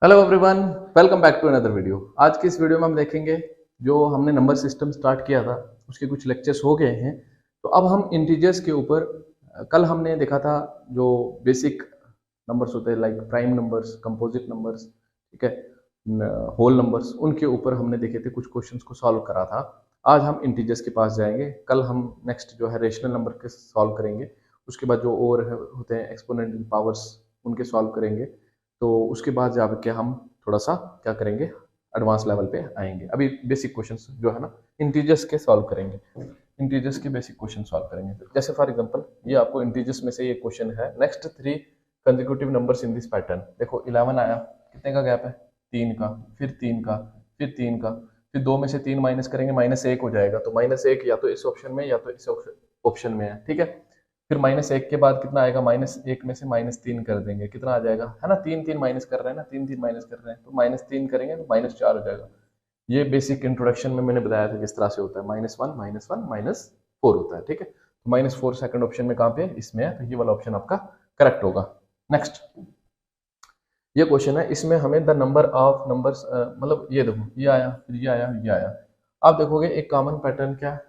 Hello everyone, welcome back to another video. आज की इस वीडियो में हम देखेंगे जो हमने नंबर सिस्टम स्टार्ट किया था उसके कुछ लेक्चर्स हो गए हैं। तो अब हम इंटीजर्स के ऊपर कल हमने देखा था जो बेसिक नंबर्स होते हैं like prime numbers, composite numbers, ठीक है, होल नंबर्स, उनके ऊपर हमने देखे थे, कुछ क्वेश्चंस को सॉल्व करा था। आज हम इंटीजर्स के पास जाएंगे। कल हम नेक्स्ट जो है रेशनल नंबर के सॉल्व करेंगे। उसके बाद जो और होते हैं एक्सपोनेंट पावर्स, उनके सॉल्व करेंगे। तो उसके बाद जाके हम थोड़ा सा क्या करेंगे, एडवांस लेवल पे आएंगे। अभी बेसिक क्वेश्चंस जो है ना इंटीजर्स के सॉल्व करेंगे, इंटीजर्स के बेसिक क्वेश्चन सॉल्व करेंगे। जैसे फॉर एग्जांपल ये आपको इंटीजर्स में से ये क्वेश्चन है, next 3 consecutive numbers in this pattern. देखो 11 आया, कितने का गैप है, 3 का, फिर 3 का, फिर 3 का, फिर 2 में से 3 माइनस करेंगे, -1 हो जाएगा। तो -1 या तो इस ऑप्शन में या तो इस ऑप्शन में है, ठीक है। फिर -1 के बाद कितना आएगा, -1 में से -3 कर देंगे, कितना आ जाएगा, है ना, 3 माइनस कर रहे हैं ना, 3 माइनस कर रहे हैं, तो -3 करेंगे तो -4 हो जाएगा। ये बेसिक इंट्रोडक्शन में मैंने बताया था किस तरह से होता है, -1 -4 होता है, ठीक है। तो -4 सेकंड ऑप्शन में कहाँ पे है, इसमें है, तो ये वाला ऑप्शन आपका करेक्ट होगा। नेक्स्ट ये क्वेश्चन है, इसमें हमें द नंबर ऑफ नंबर्स, मतलब ये देखो, ये आया, फिर ये आया, ये आया। आप देखोगे एक कॉमन पैटर्न क्या,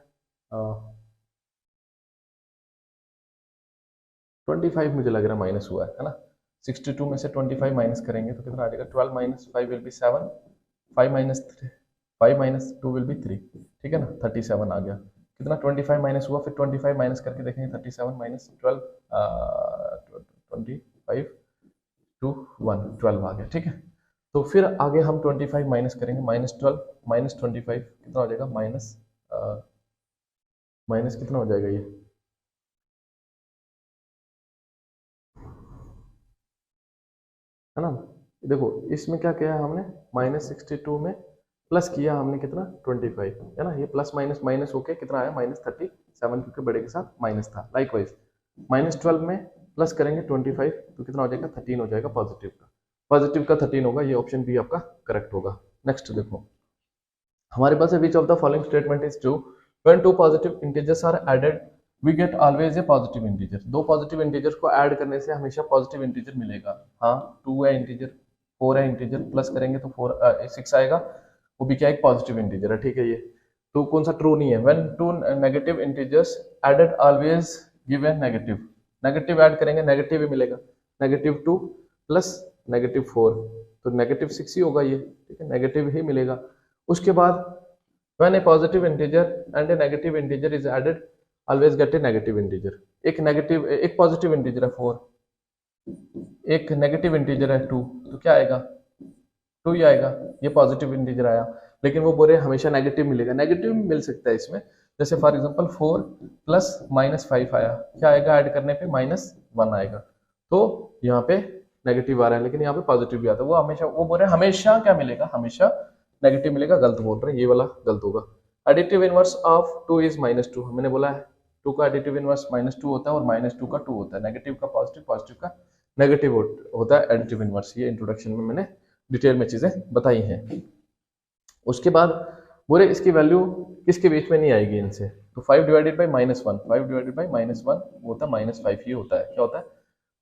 25 मुझे लग रहा है माइनस हुआ है ना। 62 में से 25 माइनस करेंगे तो कितना आ जाएगा, 12 minus 5 will be 7, 5 minus 3, 5 minus 2 will be 3, ठीक है ना, 37 आ गया। कितना 25 माइनस हुआ, फिर 25 माइनस करके देखेंगे, 37 माइनस 12, 25 टू 1, 12 आ गया, ठीक है। तो फिर आगे हम 25 माइनस करेंगे, -12 माइनस 25 कितना हो जाएगा, माइनस कितना हो जाएगा ये, है ना। देखो इसमें क्या किया है हमने, -62 में प्लस किया हमने कितना, 25, है ना। ये प्लस माइनस माइनस होके कितना आया, -37, क्योंकि बड़े के साथ माइनस था। लाइकवाइज -12 में प्लस करेंगे 25 तो कितना हो जाएगा, 13 हो जाएगा, पॉजिटिव का 13 होगा। ये ऑप्शन बी आपका करेक्ट होगा। नेक्स्ट देखो हमारे पास है, which of the following statement is true when two positive integers are added we get always a positive integer. दो पॉजिटिव इंटीजर को ऐड करने से हमेशा पॉजिटिव इंटीजर मिलेगा। हाँ, 2 है इंटीजर, 4 है इंटीजर, प्लस करेंगे तो 6 आएगा, वो भी क्या एक पॉजिटिव इंटीजर है, ठीक है। ये तो कौन सा ट्रू नहीं है, when two negative integers added always give a negative, negative add करेंगे नेगेटिव ही मिलेगा, -2 प्लस -4 तो -6 ही होगा ये, ठीक है, नेगेटिव ही मिलेगा। उसके बाद when a positive integer and a negative integer is added always get a negative integer। एक पॉजिटिव इंटीजर है 4, एक नेगेटिव इंटीजर है 2, तो क्या आएगा, 2 ही आएगा। ये पॉजिटिव इंटीजर आया, लेकिन वो बोले हमेशा नेगेटिव मिलेगा, नेगेटिव मिल सकता है इसमें। जैसे फॉर एग्जांपल 4 प्लस -5 आया, क्या आएगा ऐड करने पे, -1 आएगा। तो यहाँ पे नेगेटिव आ रहा है, लेकिन यहाँ पे पॉजिटिव भी आता है। वो हमेशा, वो बोल रहे हैं हमेशा क्या मिलेगा, हमेशा नेगेटिव मिलेगा, गलत बोल रहे हैं, ये वाला गलत होगा। एडिटिव इनवर्स ऑफ 2 इज -2, मैंने बोला है 2 का एडिटिव इनवर्स -2 होता है और -2 का 2 होता है, नेगेटिव का पॉजिटिव, पॉजिटिव का नेगेटिव होता है एडिटिव इनवर्स। ये इंट्रोडक्शन में मैंने डिटेल में चीजें बताई हैं। उसके बाद बोले इसकी वैल्यू किसके बीच में नहीं आएगी इनसे, तो 5 डिवाइडेड बाई -1, 5 डिवाइडेड बाई -1 होता है -5 ही होता है, क्या होता है,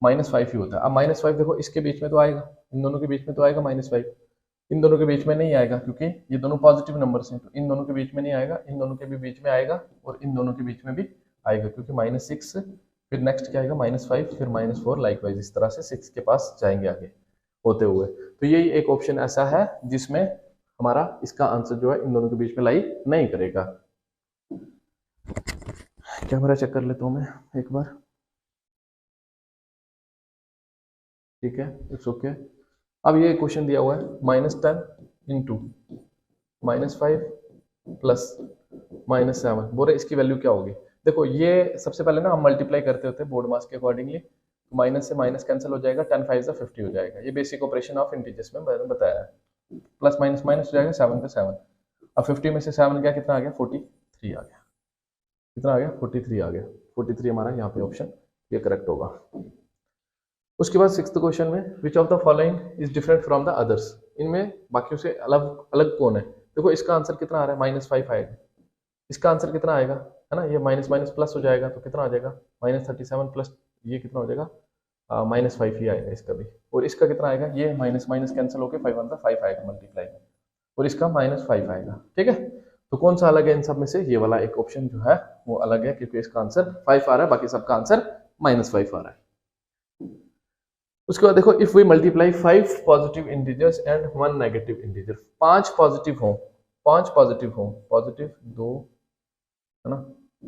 -5 ही होता है। अब -5 देखो इसके बीच में तो आएगा, इन दोनों के बीच में तो आएगा -5, इन दोनों के बीच में नहीं आएगा क्योंकि ये दोनों पॉजिटिव नंबर्स हैं, तो इन दोनों के बीच में नहीं आएगा, इन दोनों के भी बीच में आएगा और इन दोनों के बीच में भी आएगा, क्योंकि -6 फिर नेक्स्ट क्या आएगा, -5 फिर -4, लाइकवाइज इस तरह से 6 के पास जाएंगे आगे होते हुए। तो यही एक ऑप्शन ऐसा है जिसमें हमारा इसका आंसर जो है इन दोनों के बीच में लाई नहीं करेगा। कैमरा चेक कर लेता हूं मैं एक बार, ठीक है, इट्स ओके। अब ये क्वेश्चन दिया हुआ है, -10 इंटू -5 प्लस -7, बोले इसकी वैल्यू क्या होगी। देखो ये सबसे पहले ना हम मल्टीप्लाई करते होते हैं बोर्ड मास के अकॉर्डिंगली, तो माइनस से माइनस कैंसिल हो जाएगा, 10 5 50 हो जाएगा। ये बेसिक ऑपरेशन ऑफ इंटीजर्स में मैंने बताया है, प्लस माइनस माइनस हो जाएगा, 7 पे 7। अब 50 में से 7 गया, कितना आ गया, 43 आ गया, कितना आ गया, 43 आ गया, 43 हमारा यहाँ पे ऑप्शन ये करेक्ट होगा। उसके बाद 6th क्वेश्चन में, विच of the following is different from the others, इनमें बाकियों से अलग अलग कौन है। देखो इसका आंसर कितना आ रहा है, -5 आएगा, इसका आंसर कितना आएगा, है ना, ये माइनस माइनस प्लस हो जाएगा, तो कितना आ जाएगा, -37 प्लस ये कितना हो जाएगा, -5 ही आएगा इसका भी। और इसका कितना आएगा, ये माइनस माइनस कैंसिल होकर 5 1 5 आएगा मल्टीप्लाई में, और इसका -5 आएगा। ठीक है, तो कौन सा अलग है इन सब में से, ये वाला एक ऑप्शन जो है वो अलग है, क्योंकि इसका आंसर 5 आ रहा है, बाकी सबका आंसर -5 आ रहा है। उसके बाद देखो, if we multiply 5 positive integers and 1 negative integer, 5 positive हो, 5 पॉजिटिव हो, पॉजिटिव 2 है ना,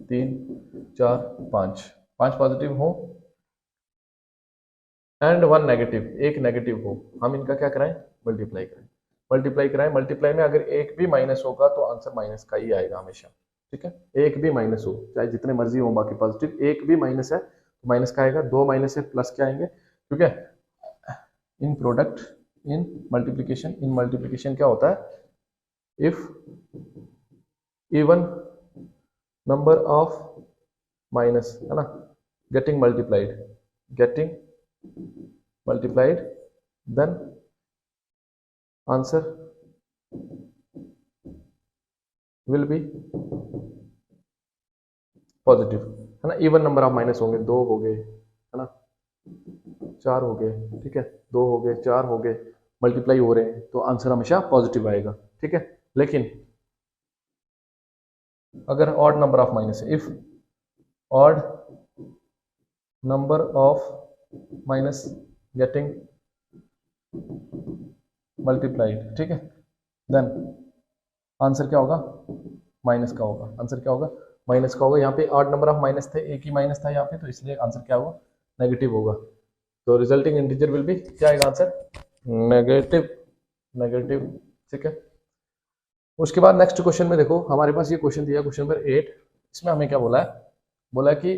3 4 5, 5 पॉजिटिव हो एंड 1 नेगेटिव, एक नेगेटिव हो, हम इनका क्या कराएं, मल्टीप्लाई कराएं। मल्टीप्लाई कराएं, मल्टीप्लाई में अगर एक भी माइनस होगा तो आंसर माइनस का ही आएगा हमेशा। ठीक है, एक भी माइनस हो, चाहे जितने मर्जी हो बाकी पॉजिटिव, एक भी माइनस है तो माइनस का आएगा, 2 माइनस है प्लस क्या आएंगे, ठीक है। इन प्रोडक्ट, इन मल्टीप्लिकेशन क्या होता है, if even number of minus है ना getting multiplied then answer will be positive, है ना। इवन नंबर ऑफ माइनस होंगे, 2 हो गए है ना, 4 हो गए, ठीक है, 2 हो गए, 4 हो गए, मल्टीप्लाई हो रहे हैं तो आंसर हमेशा पॉजिटिव आएगा। ठीक है, लेकिन अगर ऑड नंबर ऑफ माइनस है, if odd number of minus getting multiplied, ठीक है, देन आंसर क्या होगा, माइनस का होगा। आंसर क्या होगा, माइनस का होगा। यहाँ पे ऑड नंबर ऑफ माइनस थे, एक ही माइनस था यहाँ पे, तो इसलिए आंसर क्या होगा, नेगेटिव होगा। तो रिजल्टिंग इंटीजर विल बी, क्या आएगा आंसर, नेगेटिव। ठीक है, उसके बाद नेक्स्ट क्वेश्चन में देखो, हमारे पास ये क्वेश्चन दिया, क्वेश्चन नंबर 8, इसमें हमें क्या बोला है, बोला कि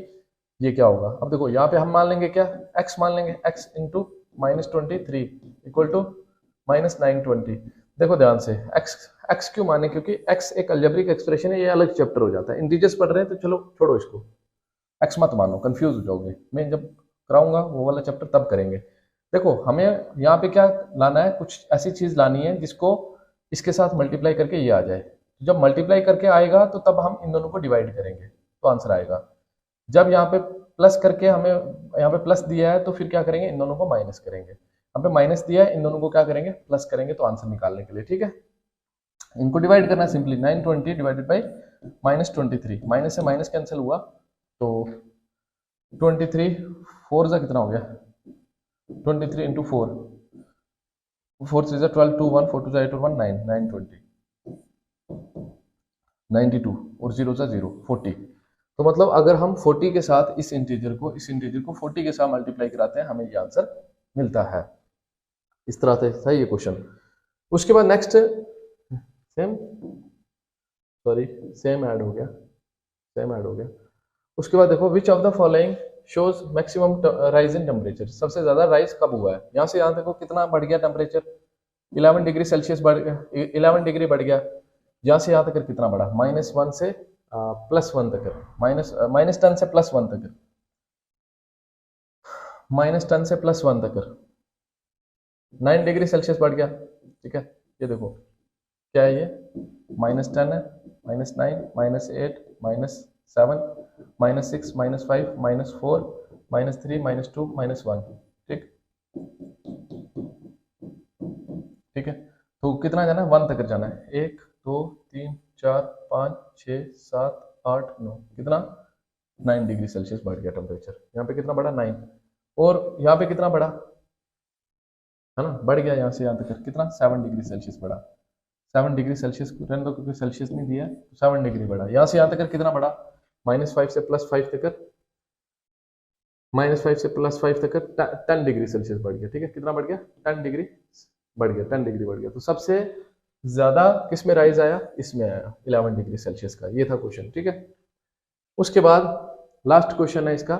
ये क्या होगा। अब देखो यहाँ पे हम मान लेंगे क्या, x मान लेंगे, x इंटू -23 इक्वल टू -920। देखो ध्यान से, x क्यों माने, क्योंकि x एक अलजेब्रिक एक्सप्रेशन है, ये अलग चैप्टर हो जाता है। इंटीजर्स पढ़ रहे हैं तो चलो छोड़ो इसको, x मत मानो, कंफ्यूज हो जाओगे। मैं जब कराऊंगा वो वाला चैप्टर तब करेंगे। देखो हमें यहाँ पे क्या लाना है, कुछ ऐसी चीज लानी है जिसको इसके साथ मल्टीप्लाई करके ये आ जाए। जब मल्टीप्लाई करके आएगा तो तब हम इन दोनों को डिवाइड करेंगे तो आंसर आएगा। जब यहाँ पे प्लस करके हमें यहाँ पे प्लस दिया है तो फिर क्या करेंगे, इन दोनों को माइनस करेंगे। यहाँ पे माइनस दिया है, इन दोनों को क्या करेंगे, प्लस करेंगे तो आंसर निकालने के लिए। ठीक है, इनको डिवाइड करना है सिंपली, 920 डिवाइडेड बाई -23, माइनस से माइनस कैंसिल हुआ तो 23 4 जा कितना हो गया, 23 इंटू 4, 4 से 12 2 1 4 2 8 1 9 920 92 और 0 से 0 40। तो मतलब अगर हम 40 के साथ इस इंटीजर को 40 के साथ मल्टीप्लाई कराते हैं, हमें ये आंसर मिलता है। इस तरह से था ये क्वेश्चन। उसके बाद नेक्स्ट सेम ऐड हो गया। उसके बाद देखो, विच of the following shows maximum rise in temperature, सबसे ज्यादा राइज कब हुआ है। यहाँ से यहाँ देखो कितना बढ़ गया टेम्परेचर, 11 डिग्री सेल्सियस बढ़ गया, 11 डिग्री बढ़ गया। यहाँ से यहाँ तक कितना बढ़ा, -1 से +1 तक, -10 से +1 तक, -10 से +1 तक 9 डिग्री सेल्सियस बढ़ गया। ठीक है, ये देखो क्या है, ये -10 है, -9 -8 -7 -6 -5 -4 -3 -2 -1। ठीक है, तो कितना जाना है, 1 तक जाना है। 1 2 3 4 5 6 7 8 9, कितना 9 डिग्री सेल्सियस बढ़ गया टेम्परेचर। यहाँ पे कितना बढ़ा, 9, और यहाँ पे कितना बढ़ा, है ना, बढ़ गया यहाँ से यहाँ तक कितना, 7 डिग्री सेल्सियस बढ़ा। 7 डिग्री सेल्सियस रहने दो क्योंकि सेल्सियस नहीं दिया, तो 7 डिग्री बढ़ा। यहाँ से यहाँ तक कितना बढ़ा, -5 से +5 तक, -5 से +5 तक 10 डिग्री सेल्सियस बढ़ गया। ठीक है, कितना बढ़ गया, 10 डिग्री बढ़ गया, 10 डिग्री बढ़ गया। तो सबसे ज्यादा किस में राइज आया, इसमें आया 11 डिग्री सेल्सियस का। ये था क्वेश्चन। ठीक है, उसके बाद लास्ट क्वेश्चन है इसका,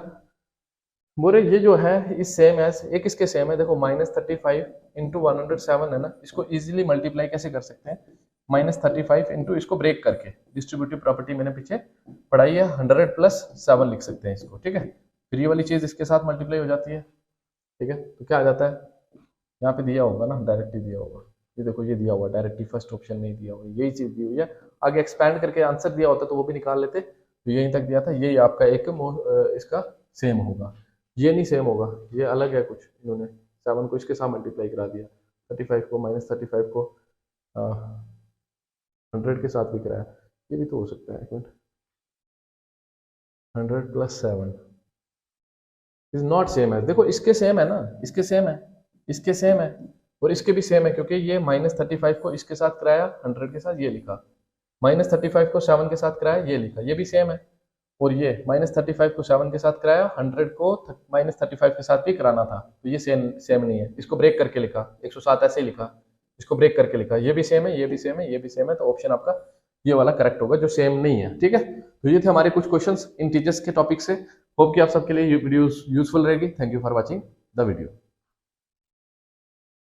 बोले ये जो है इस सेम एज, एक इसके सेम है, देखो -35 इंटू 107 है ना, इसको इजीली मल्टीप्लाई कैसे कर सकते हैं, -35 इंटू इसको ब्रेक करके, डिस्ट्रीब्यूटिव प्रॉपर्टी मैंने पीछे पढ़ाई है, 100 + 7 लिख सकते हैं इसको। ठीक है, फिर ये वाली चीज इसके साथ मल्टीप्लाई हो जाती है। ठीक है, तो क्या आ जाता है, यहाँ पे दिया होगा ना, डायरेक्टली दिया होगा, ये देखो ये दिया हुआ डायरेक्टली, फर्स्ट ऑप्शन नहीं दिया हुआ, यही चीज दी हुई है। आगे एक्सपैंड करके आंसर दिया होता तो वो भी निकाल लेते, तो यहीं तक दिया था, यही आपका एक इसका सेम होगा। ये नहीं सेम होगा, ये अलग है कुछ, इन्होंने 7 को इसके साथ मल्टीप्लाई करा दिया, 35 को -35 को 100 के साथ भी कराया, ये भी तो हो सकता है। 100 + 7 इज नॉट सेम है। देखो इसके सेम है ना, इसके सेम है, इसके सेम है और इसके भी सेम है, क्योंकि ये -35 को इसके साथ कराया 100 के साथ, ये लिखा, -35 को 7 के साथ कराया, ये लिखा, ये भी सेम है। और ये -35 को 7 के साथ कराया, 100 को -35 के साथ भी कराना था, तो ये सेम सेम नहीं है। इसको ब्रेक करके लिखा, 107 ऐसे ही लिखा, इसको ब्रेक करके लिखा, ये भी सेम है, ये भी सेम है, ये भी सेम है, तो ऑप्शन आपका ये वाला करेक्ट होगा जो सेम नहीं है। ठीक है, तो ये थे हमारे कुछ क्वेश्चंस इंटीजर्स के टॉपिक से। होप कि आप सबके लिए ये वीडियो यूजफुल रहेगी। Thank you for watching the video.